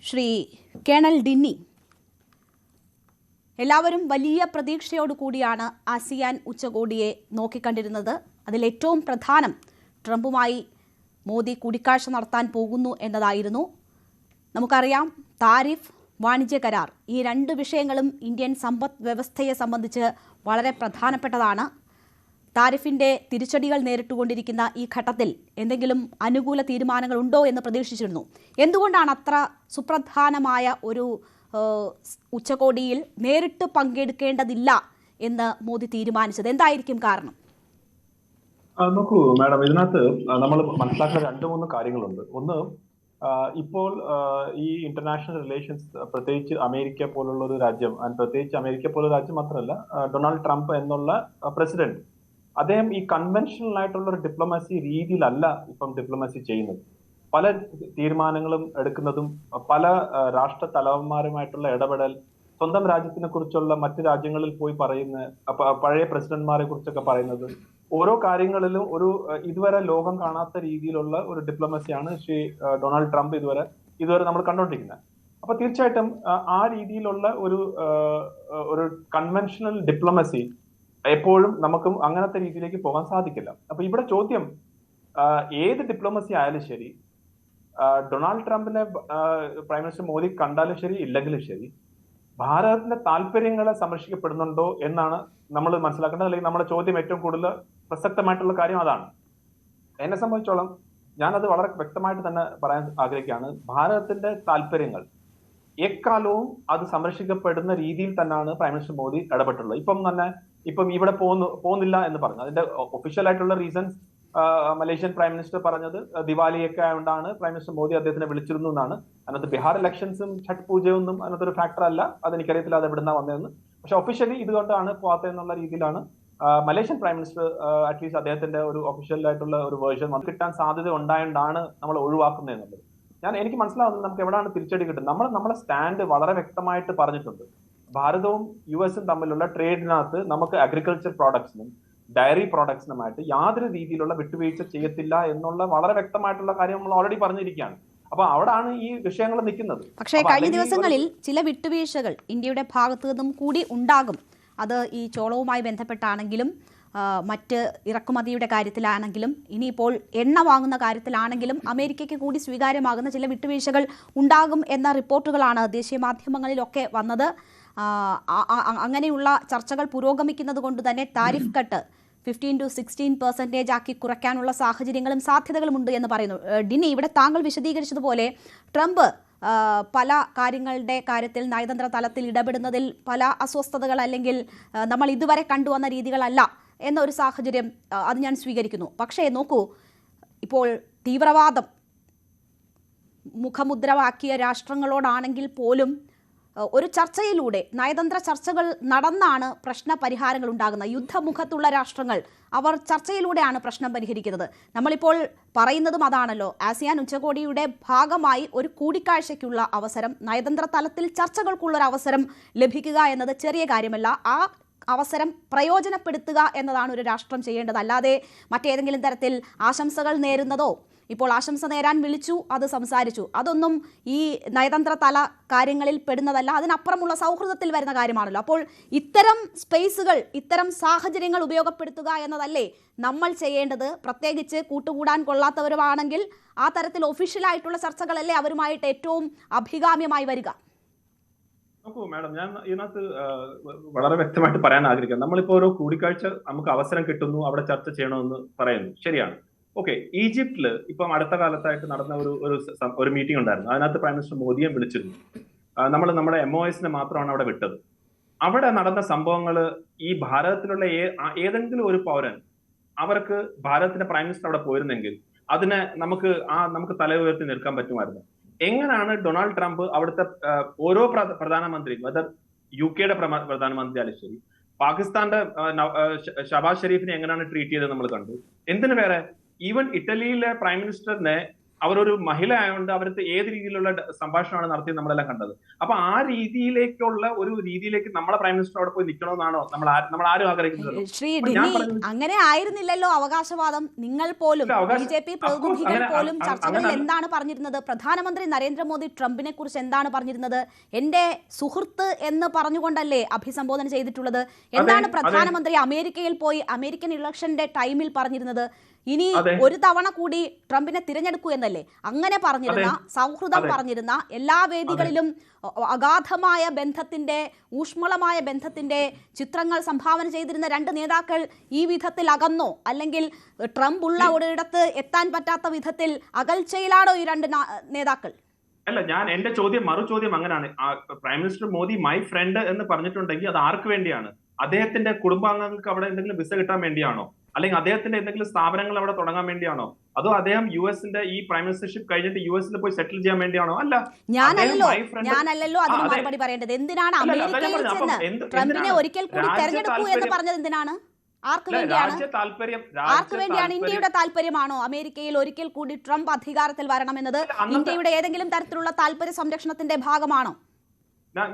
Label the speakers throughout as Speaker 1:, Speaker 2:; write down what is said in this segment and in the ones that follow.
Speaker 1: Shri colonel ഡിന്നി, എല്ലാവരും വലിയ പ്രതീക്ഷയോടു കൂടിയാണ് ആസിയാൻ ഉച്ചകോടിയെ നോക്കിക്കണ്ടിരുന്നത്. അതിലേറ്റവും പ്രധാനം ട്രംപുമായി മോദി കൂടിക്കാഴ്ച നടത്താൻ പോകുന്നു എന്നതായിരുന്നു. നമുക്കറിയാം, താരിഫ്, വാണിജ്യ കരാർ, ഈ രണ്ട് വിഷയങ്ങളും ഇന്ത്യൻ സമ്പദ് വ്യവസ്ഥയെ സംബന്ധിച്ച് വളരെ പ്രധാനപ്പെട്ടതാണ്. താരിഫിന്റെ തിരിച്ചടികൾ നേരിട്ടുകൊണ്ടിരിക്കുന്ന ഈ ഘട്ടത്തിൽ എന്തെങ്കിലും അനുകൂല തീരുമാനങ്ങൾ ഉണ്ടോ എന്ന് പ്രതീക്ഷിച്ചിരുന്നു. എന്തുകൊണ്ടാണ് അത്ര സുപ്രധാനമായ ഒരു ഉച്ചകോടിയിൽ നേരിട്ട് പങ്കെടുക്കേണ്ടതില്ല എന്ന് മോദി തീരുമാനിച്ചത്? എന്തായിരിക്കും കാരണം?
Speaker 2: നോക്കൂ മാഡം, ഇതിനകത്ത് നമ്മൾ മനസ്സിലാക്കുന്ന 2-3 കാര്യങ്ങളുണ്ട്. ഒന്ന്, ഇപ്പോൾ ഈ ഇന്റർനാഷണൽ റിലേഷൻസ്, പ്രത്യേകിച്ച് അമേരിക്ക പോലുള്ള ഒരു രാജ്യം, പ്രത്യേകിച്ച് അമേരിക്ക പോലുള്ള രാജ്യം മാത്രമല്ല, ഡൊണാൾഡ് ട്രംപ് എന്നുള്ള പ്രസിഡന്റ്, അദ്ദേഹം ഈ കൺവെൻഷണൽ ആയിട്ടുള്ള ഒരു ഡിപ്ലോമസി രീതിയിലല്ല ഇപ്പം ഡിപ്ലോമസി ചെയ്യുന്നത്. പല തീരുമാനങ്ങളും എടുക്കുന്നതും, പല രാഷ്ട്ര തലവന്മാരുമായിട്ടുള്ള ഇടപെടൽ, സ്വന്തം രാജ്യത്തിനെ കുറിച്ചുള്ള മറ്റു രാജ്യങ്ങളിൽ പോയി പറയുന്ന പഴയ പ്രസിഡന്റ്മാരെ കുറിച്ചൊക്കെ പറയുന്നത്, ഓരോ കാര്യങ്ങളിലും ഒരു ഇതുവരെ ലോകം കാണാത്ത രീതിയിലുള്ള ഒരു ഡിപ്ലോമസിയാണ് ശ്രീ ഡൊണാൾഡ് ട്രംപ് ഇതുവരെ നമ്മൾ കണ്ടോണ്ടിരിക്കുന്നത്. അപ്പൊ തീർച്ചയായിട്ടും ആ രീതിയിലുള്ള ഒരു കൺവെൻഷണൽ ഡിപ്ലോമസി എപ്പോഴും നമുക്കും അങ്ങനത്തെ രീതിയിലേക്ക് പോകാൻ സാധിക്കില്ല. അപ്പൊ ഇവിടെ ചോദ്യം, ഏത് ഡിപ്ലോമസി ആയാലും ശരി, ഡൊണാൾഡ് ട്രംപിനെ പ്രൈം മിനിസ്റ്റർ മോദി കണ്ടാലും ശരി ഇല്ലെങ്കിലും ശരി, ഭാരതത്തിന്റെ താല്പര്യങ്ങളെ സംരക്ഷിക്കപ്പെടുന്നുണ്ടോ എന്നാണ് നമ്മൾ മനസ്സിലാക്കേണ്ടത്. അല്ലെങ്കിൽ നമ്മുടെ ചോദ്യം ഏറ്റവും കൂടുതൽ പ്രസക്തമായിട്ടുള്ള കാര്യം അതാണ്. എന്നെ സംബന്ധിച്ചോളം ഞാനത് വളരെ വ്യക്തമായിട്ട് തന്നെ പറയാൻ ആഗ്രഹിക്കുകയാണ്. ഭാരതത്തിന്റെ താല്പര്യങ്ങൾ എക്കാലവും അത് സംരക്ഷിക്കപ്പെടുന്ന രീതിയിൽ തന്നെയാണ് പ്രൈം മിനിസ്റ്റർ മോദി ഇടപെട്ടുള്ളത്. ഇപ്പം ഇവിടെ പോകുന്നില്ല എന്ന് പറഞ്ഞു. അതിന്റെ ഒഫീഷ്യൽ ആയിട്ടുള്ള റീസൺസ് മലേഷ്യൻ പ്രൈം മിനിസ്റ്റർ പറഞ്ഞത് ദിവാലിയൊക്കെ ആയതുകൊണ്ടാണ് പ്രൈം മിനിസ്റ്റർ മോദി അദ്ദേഹത്തിനെ വിളിച്ചിരുന്നു എന്നാണ്. അതിനകത്ത് ബീഹാർ ഇലക്ഷൻസും ഛഠ് പൂജയൊന്നും അതിനകത്തൊരു ഫാക്ടർ അല്ല. അതെനിക്കറിയത്തില്ല അത് എവിടുന്നാ വന്നതെന്ന്. പക്ഷെ ഒഫീഷ്യലി ഇതുകൊണ്ടാണ് പോകാത്തതെന്നുള്ള രീതിയിലാണ് മലേഷ്യൻ പ്രൈം മിനിസ്റ്റർ അറ്റ്ലീസ്റ്റ് അദ്ദേഹത്തിന്റെ ഒരു ഒഫീഷ്യൽ ആയിട്ടുള്ള ഒരു വേർഷൻ കിട്ടാൻ സാധ്യത ഉണ്ടായതുകൊണ്ടാണ് നമ്മൾ ഒഴിവാക്കുന്നത് എന്നുള്ളത്. എനിക്ക് മനസ്സിലാവുന്നത് നമുക്ക് എവിടെയാണ് തിരിച്ചടി കിട്ടുന്നത്. നമ്മളെ സ്റ്റാൻഡ് വളരെ വ്യക്തമായിട്ട് പറഞ്ഞിട്ടുണ്ട്. ഭാരതവും US-ഉം തമ്മിലുള്ള ട്രേഡിനകത്ത് നമുക്ക് അഗ്രികൾച്ചർ പ്രോഡക്ട്സിനും ഡയറി പ്രോഡക്ട്സിനുമായിട്ട് യാതൊരു രീതിയിലുള്ള വിട്ടുവീഴ്ച ചെയ്യത്തില്ല എന്നുള്ള വളരെ വ്യക്തമായിട്ടുള്ള കാര്യം നമ്മൾ ഓൾറെഡി പറഞ്ഞിരിക്കുകയാണ്. അപ്പൊ അവിടാണ് ഈ വിഷയങ്ങൾ നിൽക്കുന്നത്.
Speaker 1: പക്ഷേ കഴിഞ്ഞ ദിവസങ്ങളിൽ ചില വിട്ടുവീഴ്ചകൾ ഇന്ത്യയുടെ ഭാഗത്തു നിന്നും കൂടി ഉണ്ടാകും. അത് ഈ ചോളവുമായി ബന്ധപ്പെട്ടാണെങ്കിലും മറ്റ് ഇറക്കുമതിയുടെ കാര്യത്തിലാണെങ്കിലും ഇനിയിപ്പോൾ എണ്ണ വാങ്ങുന്ന കാര്യത്തിലാണെങ്കിലും അമേരിക്കയ്ക്ക് കൂടി സ്വീകാര്യമാകുന്ന ചില വിട്ടുവീഴ്ചകൾ ഉണ്ടാകും എന്ന റിപ്പോർട്ടുകളാണ് ദേശീയ മാധ്യമങ്ങളിലൊക്കെ വന്നത്. അങ്ങനെയുള്ള ചർച്ചകൾ പുരോഗമിക്കുന്നത് കൊണ്ട് തന്നെ താരിഫ് കട്ട് 15 to 16% ആക്കി കുറയ്ക്കാനുള്ള സാഹചര്യങ്ങളും സാധ്യതകളും ഉണ്ട് എന്ന് പറയുന്നു. ഡിനി, ഇവിടെ താങ്കൾ വിശദീകരിച്ചതുപോലെ ട്രംപ് പല കാര്യങ്ങളുടെ കാര്യത്തിൽ നയതന്ത്ര തലത്തിൽ ഇടപെടുന്നതിൽ പല അസ്വസ്ഥതകൾ അല്ലെങ്കിൽ നമ്മൾ ഇതുവരെ കണ്ടുവന്ന രീതികളല്ല എന്നൊരു സാഹചര്യം അത് ഞാൻ സ്വീകരിക്കുന്നു. പക്ഷേ നോക്കൂ, ഇപ്പോൾ തീവ്രവാദം മുഖമുദ്രവാക്കിയ രാഷ്ട്രങ്ങളോടാണെങ്കിൽ പോലും ഒരു ചർച്ചയിലൂടെ, നയതന്ത്ര ചർച്ചകൾ നടന്നാണ് പ്രശ്ന പരിഹാരങ്ങൾ ഉണ്ടാകുന്നത്. യുദ്ധമുഖത്തുള്ള രാഷ്ട്രങ്ങൾ അവർ ചർച്ചയിലൂടെയാണ് പ്രശ്നം പരിഹരിക്കുന്നത്. നമ്മളിപ്പോൾ പറയുന്നതും അതാണല്ലോ. ആസിയാൻ ഉച്ചകോടിയുടെ ഭാഗമായി ഒരു കൂടിക്കാഴ്ചയ്ക്കുള്ള അവസരം, നയതന്ത്ര തലത്തിൽ ചർച്ചകൾക്കുള്ളൊരു അവസരം ലഭിക്കുക എന്നത് ചെറിയ കാര്യമല്ല. ആ അവസരം പ്രയോജനപ്പെടുത്തുക എന്നതാണ് ഒരു രാഷ്ട്രം ചെയ്യേണ്ടത്. അല്ലാതെ മറ്റേതെങ്കിലും തരത്തിൽ ആശംസകൾ നേരുന്നതോ, ഇപ്പോൾ ആശംസ നേരാൻ വിളിച്ചു, അത് സംസാരിച്ചു, അതൊന്നും ഈ നയതന്ത്ര തല കാര്യങ്ങളിൽ പെടുന്നതല്ല. അതിനപ്പുറമുള്ള സൗഹൃദത്തിൽ വരുന്ന കാര്യമാണല്ലോ. അപ്പോൾ ഇത്തരം സ്പേസുകൾ, ഇത്തരം സാഹചര്യങ്ങൾ ഉപയോഗപ്പെടുത്തുക എന്നതല്ലേ നമ്മൾ ചെയ്യേണ്ടത്? പ്രത്യേകിച്ച് കൂട്ടുകൂടാൻ കൊള്ളാത്തവരുമാണെങ്കിൽ ആ തരത്തിൽ ഒഫീഷ്യലായിട്ടുള്ള ചർച്ചകളല്ലേ അവരുമായിട്ട് ഏറ്റവും അഭികാമ്യമായി വരിക.
Speaker 2: നോക്കൂ മാഡം, ഞാൻ ഇതിനകത്ത് വളരെ വ്യക്തമായിട്ട് പറയാൻ ആഗ്രഹിക്കാം. നമ്മളിപ്പോ ഒരു കൂടിക്കാഴ്ച നമുക്ക് അവസരം കിട്ടുന്നു, അവിടെ ചർച്ച ചെയ്യണമെന്ന് പറയുന്നു, ശരിയാണ്. ഓക്കെ, ഈജിപ്തില് ഇപ്പം അടുത്ത കാലത്തായിട്ട് നടന്ന ഒരു മീറ്റിംഗ് ഉണ്ടായിരുന്നു. അതിനകത്ത് പ്രൈം മിനിസ്റ്റർ മോദിയെ വിളിച്ചിരുന്നു. നമ്മുടെ MOSനെ മാത്രമാണ് അവിടെ വിട്ടത്. അവിടെ നടന്ന സംഭവങ്ങൾ, ഈ ഭാരതത്തിലുള്ള ഏതെങ്കിലും ഒരു പൗരൻ, അവർക്ക് ഭാരതത്തിന്റെ പ്രൈം മിനിസ്റ്റർ അവിടെ പോയിരുന്നെങ്കിൽ അതിനെ നമുക്ക് തല ഉയർത്തി നിൽക്കാൻ പറ്റുമായിരുന്നു. എങ്ങനെയാണ് ഡൊണാൾഡ് ട്രംപ് അവിടുത്തെ ഓരോ പ്രധാനമന്ത്രി, വെദർ UK-യുടെ പ്രധാനമന്ത്രി ആയാലും ശരി, പാകിസ്ഥാന്റെ ഷഹബാസ് ഷെരീഫിനെ എങ്ങനെയാണ് ട്രീറ്റ് ചെയ്തത് നമ്മൾ കണ്ടു. എന്തിനു വേറെ, ഈവൻ ഇറ്റലിയിലെ പ്രൈം മിനിസ്റ്ററിനെ അവരൊരു മഹിള ആയതുകൊണ്ട് അവർക്ക് ഏത് രീതിയിലുള്ള സംഭാഷണമാണ് നടത്തിയത് നമ്മളെല്ലാം കണ്ടത്. അപ്പൊ ആ രീതിയിലേക്കുള്ള ഒരു രീതിയിലേക്ക് നമ്മളെ പ്രൈം മിനിസ്റ്റർ അവിടെ പോയി നിൽക്കണമെന്നാണോ നമ്മൾ ആരും ആഗ്രഹിക്കുന്നത്?
Speaker 1: ശ്രീ ഡിനി, അങ്ങനെ ആയിരുന്നില്ലല്ലോ അവകാശവാദം. നിങ്ങൾ പോലും BJP പ്രതിനിധികൾ പോലും ചർച്ചകളിൽ എന്താണ് പറഞ്ഞിരുന്നത്? പ്രധാനമന്ത്രി നരേന്ദ്രമോദി ട്രംപിനെ കുറിച്ച് എന്താണ് പറഞ്ഞിരുന്നത്? എന്റെ സുഹൃത്ത് എന്ന് പറഞ്ഞുകൊണ്ടല്ലേ അഭിസംബോധന ചെയ്തിട്ടുള്ളത്? എന്താണ് പ്രധാനമന്ത്രി അമേരിക്കയിൽ പോയി അമേരിക്കൻ ഇലക്ഷന്റെ ടൈമിൽ പറഞ്ഞിരുന്നത്? ഇനി ഒരു തവണ കൂടി ട്രംപിനെ തിരഞ്ഞെടുക്കൂ എന്നല്ലേ അങ്ങനെ പറഞ്ഞിരുന്ന, സൗഹൃദം പറഞ്ഞിരുന്ന, എല്ലാ വേദികളിലും അഗാധമായ ബന്ധത്തിന്റെ, ഊഷ്മളമായ ബന്ധത്തിന്റെ ചിത്രങ്ങൾ സംഭാവന ചെയ്തിരുന്ന രണ്ട് നേതാക്കൾ ഈ വിധത്തിൽ അകന്നോ? അല്ലെങ്കിൽ ട്രംപ് ഉള്ള ഒരിടത്ത് എത്താൻ പറ്റാത്ത വിധത്തിൽ അകൽച്ചയിലാണോ ഈ രണ്ട് നേതാക്കൾ?
Speaker 2: അല്ല, എന്റെ മറു ചോദ്യം അങ്ങനെയാണ്. Prime minister Modi my friend എന്ന് പറഞ്ഞിട്ടുണ്ടെങ്കിൽ അത് ആർക്ക് വേണ്ടിയാണ്? അദ്ദേഹത്തിന്റെ കുടുംബാംഗങ്ങൾക്ക് അവിടെ എന്തെങ്കിലും വിസ കിട്ടാൻ വേണ്ടിയാണോ? അല്ലെങ്കിൽ അദ്ദേഹത്തിന്റെ എന്തെങ്കിലും സ്ഥാപനങ്ങൾ അവിടെ തുടങ്ങാൻ വേണ്ടിയാണോ? അതോ അദ്ദേഹം യുഎസിന്റെ ഈ പ്രൈം മിനിസ്റ്റർഷിപ്പ് കഴിഞ്ഞിട്ട് യുഎസിൽ പോയി സെറ്റിൽ ചെയ്യാൻ വേണ്ടിയാണോ? അല്ല,
Speaker 1: ഞാനല്ലല്ലോ അതിന് മറുപടി പറയേണ്ടത്. എന്തിനാണ് അമേരിക്കയിൽ ചെന്ന് ട്രംപിനെ ഒരിക്കൽ കൂടി തെരഞ്ഞെടുക്കൂ എന്ന് പറഞ്ഞത്? എന്തിനാണ്? ആർക്ക് വേണ്ടിയാണ്? ഇന്ത്യയുടെ താല്പര്യമാണോ അമേരിക്കയിൽ ഒരിക്കൽ കൂടി ട്രംപ് അധികാരത്തിൽ വരണമെന്നത്? ഇന്ത്യയുടെ ഏതെങ്കിലും തരത്തിലുള്ള താല്പര്യ സംരക്ഷണത്തിന്റെ ഭാഗമാണോ?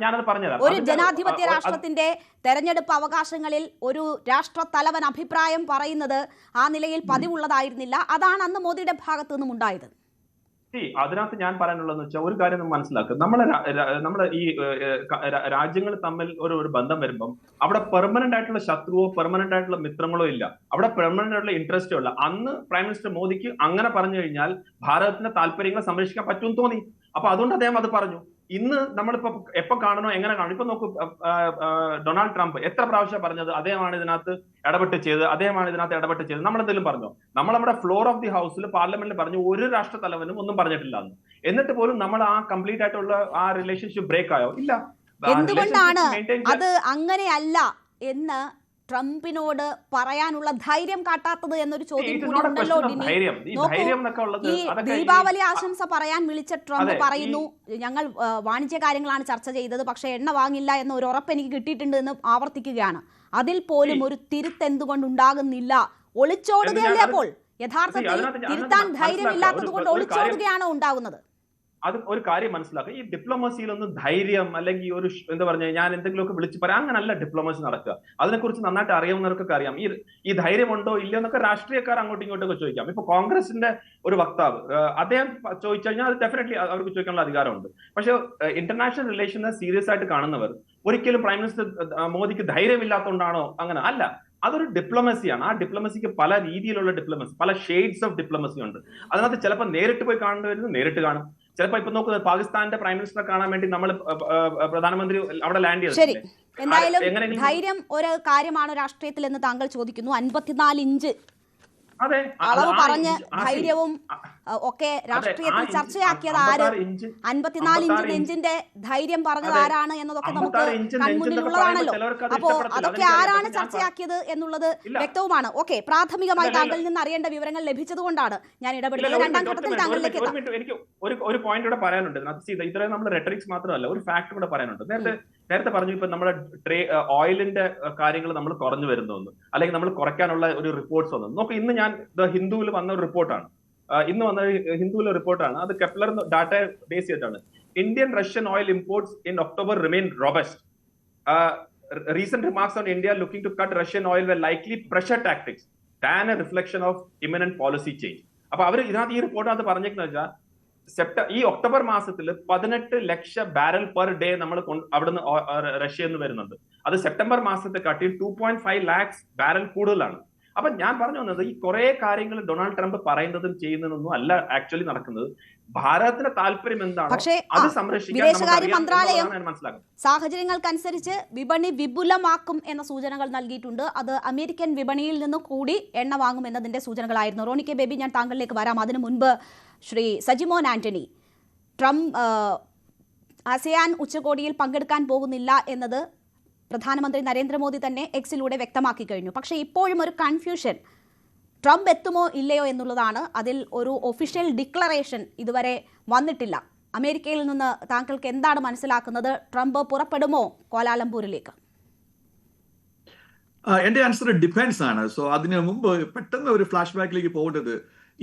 Speaker 2: ഞാനത് പറഞ്ഞുതരാം.
Speaker 1: ഒരു ജനാധിപത്യ രാഷ്ട്രത്തിന്റെ തെരഞ്ഞെടുപ്പ് അവകാശങ്ങളിൽ ഒരു രാഷ്ട്ര തലവൻ അഭിപ്രായം പറയുന്നത് ആ നിലയിൽ പതിവുള്ളതായിരുന്നില്ല. അതാണ് അന്ന് മോദിയുടെ ഭാഗത്തു നിന്നും ഉണ്ടായത്.
Speaker 2: അതിനകത്ത് ഞാൻ പറയാനുള്ളതെന്ന് വെച്ചാൽ ഒരു കാര്യം നമ്മൾ മനസ്സിലാക്കുക. നമ്മളെ ഈ രാജ്യങ്ങൾ തമ്മിൽ ഒരു ബന്ധം വരുമ്പം അവിടെ പെർമനന്റ് ആയിട്ടുള്ള ശത്രുവോ പെർമനന്റ് ആയിട്ടുള്ള മിത്രങ്ങളോ ഇല്ല. അവിടെ പെർമനന്റ് ആയിട്ടുള്ള ഇൻട്രസ്റ്റോ ഉള്ള. അന്ന് പ്രൈം മിനിസ്റ്റർ മോദിക്ക് അങ്ങനെ പറഞ്ഞു കഴിഞ്ഞാൽ ഭാരതത്തിന്റെ താല്പര്യങ്ങളെ സംരക്ഷിക്കാൻ പറ്റുമെന്ന് തോന്നി. അപ്പൊ അതുകൊണ്ട് അദ്ദേഹം അത് പറഞ്ഞു. ഇന്ന് നമ്മളിപ്പോ എപ്പോ കാണണോ എങ്ങനെ കാണണം? ഇപ്പൊ നോക്കൂ, ഡൊണാൾഡ് ട്രംപ് എത്ര പ്രാവശ്യം പറഞ്ഞത് അദ്ദേഹമാണ് ഇതിനകത്ത് ഇടപെട്ട് ചെയ്തത്. നമ്മളെന്തെങ്കിലും പറഞ്ഞോ? നമ്മൾ നമ്മുടെ ഫ്ലോർ ഓഫ് ദി ഹൗസിൽ പാർലമെന്റിൽ പറഞ്ഞു ഒരു രാഷ്ട്ര തലവനും ഒന്നും പറഞ്ഞിട്ടില്ല എന്ന്. എന്നിട്ട് പോലും നമ്മൾ ആ കംപ്ലീറ്റ് ആയിട്ടുള്ള ആ റിലേഷൻഷിപ്പ് ബ്രേക്ക് ആയോ? ഇല്ല.
Speaker 1: എന്തുകൊണ്ടാണ് അത് അങ്ങനെയല്ല എന്ന് ട്രംപിനോട് പറയാനുള്ള ധൈര്യം കാട്ടാത്തത് എന്നൊരു ചോദ്യം കൂടി ഉണ്ടല്ലോ. ഈ ദീപാവലി ആശംസ പറയാൻ വിളിച്ച ട്രംപ് പറയുന്നു, ഞങ്ങൾ വാണിജ്യ കാര്യങ്ങളാണ് ചർച്ച ചെയ്തത്, പക്ഷെ എണ്ണ വാങ്ങില്ല എന്ന ഒരു ഉറപ്പ് എനിക്ക് കിട്ടിയിട്ടുണ്ട് എന്ന് ആവർത്തിക്കുകയാണ്. അതിൽ പോലും ഒരു തിരുത്ത് എന്തുകൊണ്ട് ഉണ്ടാകുന്നില്ല? ഒളിച്ചോടുകയല്ലേ? അപ്പോൾ യഥാർത്ഥത്തിൽ തിരുത്താൻ ധൈര്യമില്ലാത്തത് കൊണ്ട് ഒളിച്ചോടുകയാണോ ഉണ്ടാകുന്നത്?
Speaker 2: അത് ഒരു കാര്യം മനസ്സിലാക്കുക. ഈ ഡിപ്ലോമസിയിലൊന്നും ധൈര്യം അല്ലെങ്കിൽ ഒരു എന്താ പറഞ്ഞ ഞാൻ എന്തെങ്കിലുമൊക്കെ വിളിച്ച് പറയാം അങ്ങനല്ല ഡിപ്ലോമസി നടക്കുക. അതിനെക്കുറിച്ച് നന്നായിട്ട് അറിയാവുന്നവർക്കൊക്കെ അറിയാം. ഈ ധൈര്യമുണ്ടോ ഇല്ലയോ എന്നൊക്കെ രാഷ്ട്രീയക്കാർ അങ്ങോട്ടും ഇങ്ങോട്ടൊക്കെ ചോദിക്കാം. ഇപ്പൊ കോൺഗ്രസിന്റെ ഒരു വക്താവ് അദ്ദേഹം ചോദിച്ചു കഴിഞ്ഞാൽ അത് ഡെഫിനറ്റ്ലി അവർക്ക് ചോദിക്കാനുള്ള അധികാരമുണ്ട്. പക്ഷെ ഇന്റർനാഷണൽ റിലേഷനെ സീരിയസ് ആയിട്ട് കാണുന്നവർ ഒരിക്കലും പ്രൈം മിനിസ്റ്റർ മോദിക്ക് ധൈര്യമില്ലാത്തതുകൊണ്ടാണോ? അങ്ങനെ അല്ല. അതൊരു ഡിപ്ലോമസിയാണ്. ആ ഡിപ്ലോമസിക്ക് പല രീതിയിലുള്ള ഡിപ്ലോമസി, പല ഷെയ്ഡ്സ് ഓഫ് ഡിപ്ലോമസി ഉണ്ട്. അതിനകത്ത് ചിലപ്പോൾ നേരിട്ട് പോയി കാണേണ്ടി വരുന്നു, നേരിട്ട് കാണും. ചിലപ്പോൾ ഇപ്പൊ നോക്കുന്നത് പാകിസ്ഥാന്റെ പ്രൈം മിനിസ്റ്ററെ കാണാൻ വേണ്ടി നമ്മൾ പ്രധാനമന്ത്രി അവിടെ ലാൻഡ് ചെയ്തു.
Speaker 1: ശരി, എന്തായാലും ധൈര്യം ഒരു കാര്യമാണ് രാഷ്ട്രീയത്തിൽ എന്ന് താങ്കൾ ചോദിക്കുന്നു. 54 ഇഞ്ച് അളവ് പറഞ്ഞ് ധൈര്യവും ഒക്കെ രാഷ്ട്രീയത്തിൽ ചർച്ചയാക്കിയത് ആര്? 54 ഇഞ്ചിന്റെ ധൈര്യം പറഞ്ഞത് ആരാണ് എന്നതൊക്കെ നമുക്ക് കൺമുന്നിലുള്ളതാണല്ലോ. അപ്പോ അതൊക്കെ ആരാണ് ചർച്ചയാക്കിയത് എന്നുള്ളത് വ്യക്തവുമാണ്. ഓക്കെ, പ്രാഥമികമായി താങ്കളിൽ നിന്ന് അറിയേണ്ട വിവരങ്ങൾ ലഭിച്ചതുകൊണ്ടാണ് ഞാൻ ഇടപെടുന്നത്. രണ്ടാം ഘട്ടത്തിൽ താങ്കളിലേക്ക്
Speaker 2: എനിക്ക് ഒരു പോയിന്റ് കൂടെ പറയാനുണ്ട്. ഇത്രയും നമ്മൾ റെട്ടറിക്സ് മാത്രമല്ല, ഒരു ഫാക്ട് കൂടെ പറയാനുണ്ട്. നേരത്തെ പറഞ്ഞു ഇപ്പൊ നമ്മുടെ ഓയിലിന്റെ കാര്യങ്ങൾ നമ്മൾ കുറഞ്ഞു വരുന്നു, അല്ലെങ്കിൽ നമ്മൾ കുറയ്ക്കാനുള്ള ഒരു റിപ്പോർട്ട്സ് വന്നു. നോക്ക്, ഇന്ന് ഞാൻ ഹിന്ദുവിൽ വന്ന ഒരു റിപ്പോർട്ടാണ്. അത് കെപ്ലർ ഡാറ്റ ബേസ് ചെയ്തിട്ടാണ്. Indian Russian oil imports in October remain robust. Recent remarks on India looking to cut Russian oil were likely pressure tactics than a reflection of imminent policy change. അപ്പൊ അവർ ഇതിനകത്ത് ഈ റിപ്പോർട്ടിനകത്ത് പറഞ്ഞേക്കുന്നത് വെച്ചാൽ ഈ October മാസത്തിൽ 18 ലക്ഷം barrel per day നമ്മൾ അവിടുന്ന് റഷ്യയിൽ നിന്ന് വരുന്നുണ്ട്. അത് സെപ്റ്റംബർ മാസത്തെ കാട്ടി 2.5 ലാക്സ് ബാരൽ കൂടുതലാണ്. അപ്പൊ ഞാൻ പറഞ്ഞു വന്നത് ഈ കുറെ കാര്യങ്ങൾ ഡൊണാൾഡ് ട്രംപ് പറയുന്നതും ചെയ്യുന്നതൊന്നും അല്ല ആക്ച്വലി നടക്കുന്നത്. ഭാരതത്തിന്റെ താല്പര്യം എന്താണോ അത് സംരക്ഷിക്കാൻ
Speaker 1: വിദേശകാര്യ മന്ത്രാലയം സാഹചര്യങ്ങൾക്കനുസരിച്ച് വിപണി വിപുലമാക്കും എന്ന സൂചനകൾ നൽകിയിട്ടുണ്ട്. അത് അമേരിക്കൻ വിപണിയിൽ നിന്ന് കൂടി എണ്ണ വാങ്ങും എന്നതിന്റെ സൂചനകളായിരുന്നു. റോണി കെ ബേബി, ഞാൻ താങ്കളിലേക്ക് വരാം. അതിനു മുൻപ് ശ്രീ സജിമോൻ ആന്റണി, ട്രംപ് ആസിയാൻ ഉച്ചകോടിയിൽ പങ്കെടുക്കാൻ പോകുന്നില്ല എന്നത് പ്രധാനമന്ത്രി നരേന്ദ്രമോദി തന്നെ എക്സിലൂടെ വ്യക്തമാക്കി കഴിഞ്ഞു. പക്ഷേ ഇപ്പോഴും ഒരു കൺഫ്യൂഷൻ, ട്രംപ് എത്തുമോ ഇല്ലയോ എന്നുള്ളതാണ്. അതിൽ ഒരു ഒഫീഷ്യൽ ഡിക്ലറേഷൻ ഇതുവരെ വന്നിട്ടില്ല. അമേരിക്കയിൽ നിന്ന് താങ്കൾക്ക് എന്താണ് മനസ്സിലാക്കുന്നത്? ട്രംപ് പുറപ്പെടുമോ കോലാലംപൂരിലേക്ക്?
Speaker 3: എന്റെ ആൻസർ ഡിഫെൻസ് ആണ്. സോ അതിന് മുമ്പ് പെട്ടെന്ന് ഒരു ഫ്ലാഷ് ബാക്കിലേക്ക് പോകേണ്ടത്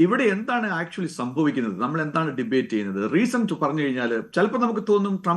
Speaker 3: ഇവിടെ എന്താണ് ആക്ച്വലി സംഭവിക്കുന്നത്, നമ്മൾ എന്താണ് ഡിബേറ്റ് ചെയ്യുന്നത്? റീസൺ പറഞ്ഞു കഴിഞ്ഞാൽ ചിലപ്പോൾ നമുക്ക് തോന്നും ട്രംപ്